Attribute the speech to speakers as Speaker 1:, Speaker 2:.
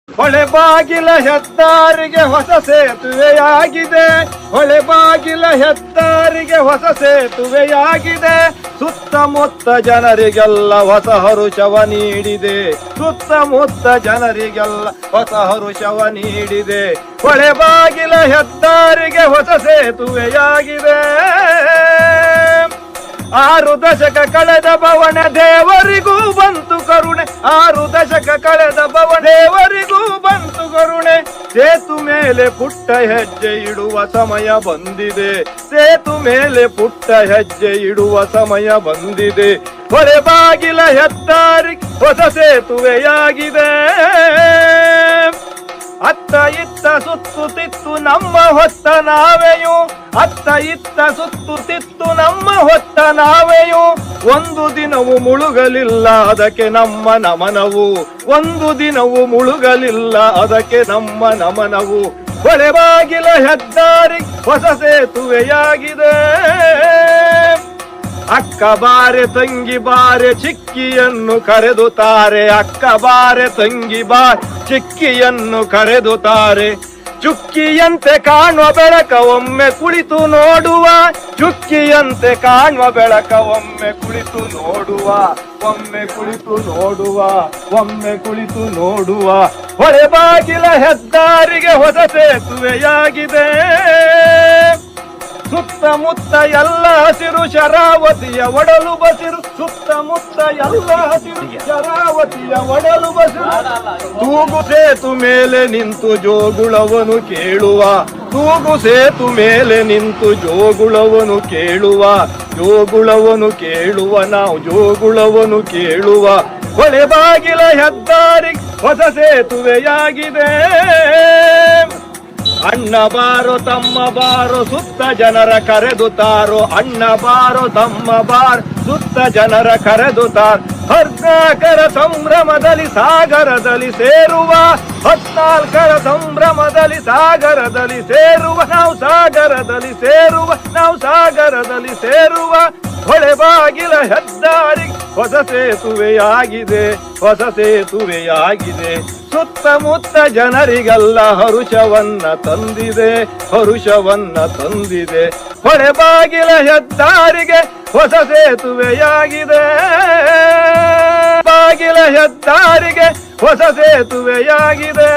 Speaker 1: ಹೊಳೆ ಬಾಗಿಲ ಹೆದ್ದಾರಿಗೆ ಹೊಸ ಸೇತುವೆಯಾಗಿದೆ. ಹೊಳೆ ಬಾಗಿಲ ಹೆದ್ದಾರಿಗೆ ಹೊಸ ಸೇತುವೆಯಾಗಿದೆ. ಸುತ್ತಮುತ್ತ ಜನರಿಗೆಲ್ಲ ಹೊಸ ಹರುಷವ ನೀಡಿದೆ. ಸುತ್ತಮುತ್ತ ಜನರಿಗೆಲ್ಲ ಹೊಸ ಹರುಷವ ನೀಡಿದೆ. ಹೊಳೆ ಬಾಗಿಲ ಹೆದ್ದಾರಿಗೆ ಹೊಸ ಸೇತುವೆಯಾಗಿದೆ. 6 ದಶಕ ಕಳೆದ ಬವಣೆ ದೇವರಿಗೂ ಬಂತು ಕರುಣೆ. 6 ದಶಕ ಕಳೆದ ಬವಣೆ ದೇವರಿಗೂ ಬಂತು ಕರುಣೆ. ಸೇತು ಮೇಲೆ ಪುಟ್ಟ ಹೆಜ್ಜೆ ಇಡುವ ಸಮಯ ಬಂದಿದೆ. ಸೇತು ಮೇಲೆ ಪುಟ್ಟ ಹೆಜ್ಜೆ ಇಡುವ ಸಮಯ ಬಂದಿದೆ. ಹೊಳೆ ಬಾಗಿಲ ಹೆದ್ದಾರಿ ಹೊಸ ಸೇತುವೆಯಾಗಿದೆ. ಅತ್ತ ಇತ್ತ ಸುತ್ತುತ್ತಿತ್ತು ನಮ್ಮ ಹೊತ್ತ ನಾವೆಯು. ಅತ್ತ ಇತ್ತ ಸುತ್ತುತ್ತಿತ್ತು ನಮ್ಮ ಹೊತ್ತ ನಾವೆಯು. ಒಂದು ದಿನವೂ ಮುಳುಗಲಿಲ್ಲ ಅದಕ್ಕೆ ನಮ್ಮ ನಮನವು. ಒಂದು ದಿನವೂ ಮುಳುಗಲಿಲ್ಲ ಅದಕ್ಕೆ ನಮ್ಮ ನಮನವು. ಹೊಳೆ ಬಾಗಿಲ ಹೆದ್ದಾರಿ ಹೊಸ ಸೇತುವೆಯಾಗಿದೆ. ಅಕ್ಕ ಬಾರೆ ತಂಗಿ ಬಾರೆ ಚಿಕ್ಕಿಯನ್ನು ಕರೆದುತ್ತಾರೆ. ಅಕ್ಕ ಬಾರೆ ತಂಗಿ ಬಾರೆ ಚಿಕ್ಕಿಯನ್ನು ಕರೆದುತ್ತಾರೆ. ಚುಕ್ಕಿಯಂತೆ ಕಾಣುವ ಬೆಳಕ ಒಮ್ಮೆ ಕುಳಿತು ನೋಡುವ. ಚುಕ್ಕಿಯಂತೆ ಕಾಣುವ ಬೆಳಕ ಒಮ್ಮೆ ಕುಳಿತು ನೋಡುವ. ಒಮ್ಮೆ ಕುಳಿತು ನೋಡುವ. ಒಮ್ಮೆ ಕುಳಿತು ನೋಡುವ. ಹೊಳೆ ಬಾಗಿಲ ಹೆದ್ದಾರಿಗೆ ಹೊಸ ಸೇತುವೆಯಾಗಿದೆ. ಸುತ್ತಮುತ್ತ ಎಲ್ಲ ಹಸಿರು ಶರಾವತಿಯ ಒಡಲು ಬಸಿರು. ಸುತ್ತಮುತ್ತ ಎಲ್ಲ ಹಸಿರು ಶರಾವತಿಯ ಒಡಲು ಬಸಿರು. ತೂಗು ಸೇತು ಮೇಲೆ ನಿಂತು ಜೋಗುಳವನು ಕೇಳುವ. ತೂಗು ಸೇತು ಮೇಲೆ ನಿಂತು ಜೋಗುಳವನು ಕೇಳುವ. ಜೋಗುಳವನು ಕೇಳುವ ನಾವು ಜೋಗುಳವನು ಕೇಳುವ. ಹೊಳೆ ಬಾಗಿಲ ಹೆದ್ದಾರಿ ಹೊಸ ಸೇತುವೆಯಾಗಿದೆ. ಅಣ್ಣ ಬಾರೋ ತಮ್ಮ ಬಾರೋ ಸುತ್ತ ಜನರ ಕರೆದುತ್ತಾರೋ. ಅಣ್ಣ ಬಾರೋ ತಮ್ಮ ಬಾರೋ ಸುತ್ತ ಜನರ ಕರೆದುತ್ತಾರ. 14ರ ಸಂಭ್ರಮದಲ್ಲಿ ಸಾಗರದಲ್ಲಿ ಸೇರುವ. 14ರ ಸಂಭ್ರಮದಲ್ಲಿ ಸಾಗರದಲ್ಲಿ ಸೇರುವ. ನಾವು ಸಾಗರದಲ್ಲಿ ಸೇರುವ. ನಾವು ಸಾಗರದಲ್ಲಿ ಸೇರುವ. ಹೊಳೆ ಬಾಗಿಲ ಹೆದ್ದಾರಿ ಹೊಸ ಸೇತುವೆಯಾಗಿದೆ. ಹೊಸ ಸೇತುವೆಯಾಗಿದೆ. ಸುತ್ತಮುತ್ತ ಜನರಿಗೆಲ್ಲ ಹರುಷವನ್ನ ತಂದಿದೆ. ಹರುಷವನ್ನ ತಂದಿದೆ. ಹೊಳೆ ಬಾಗಿಲ ಹೆದ್ದಾರಿಗೆ ಹೊಸ ಸೇತುವೆಯಾಗಿದೆ. ಬಾಗಿಲ ಹೆದ್ದಾರಿಗೆ ಹೊಸ ಸೇತುವೆಯಾಗಿದೆ.